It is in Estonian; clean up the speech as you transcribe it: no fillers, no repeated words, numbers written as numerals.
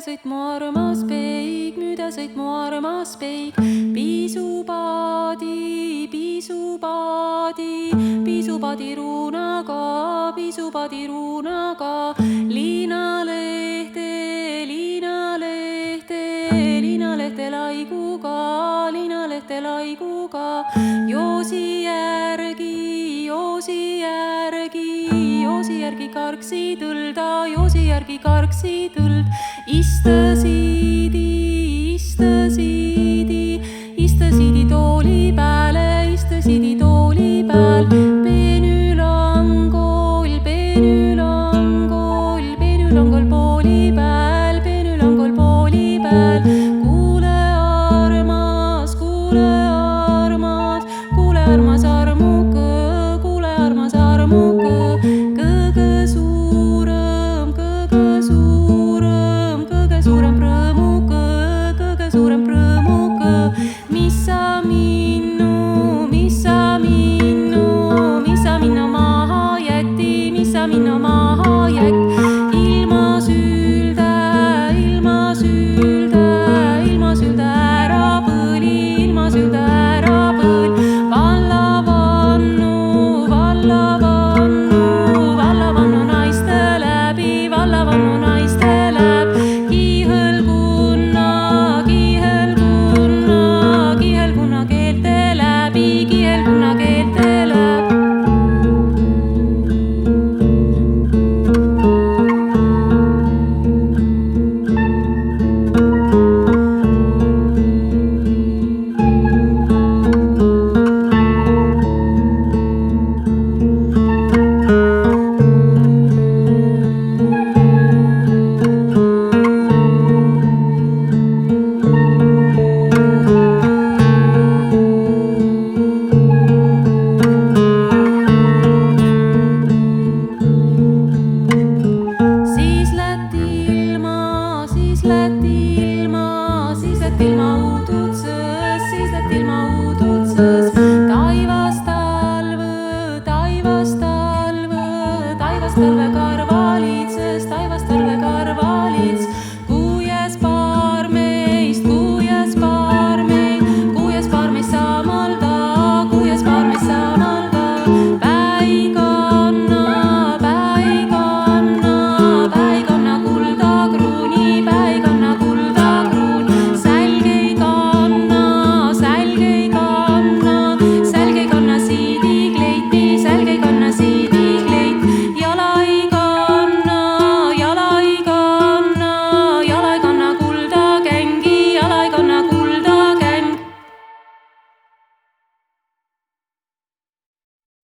sõit mu armas peig, müde sõit mu armas peig. Piisupaadi, piisupaadi, piisupaadi ruunaga, piisupaadi ruunaga. Liinalehte, liinalehte, liinalehte laiguga, liinalehte laiguga. Joosi järgi, joosi järgi, joosi järgi karksi tõlda, joosi järgi karksi tõld. Istasid tooli peal.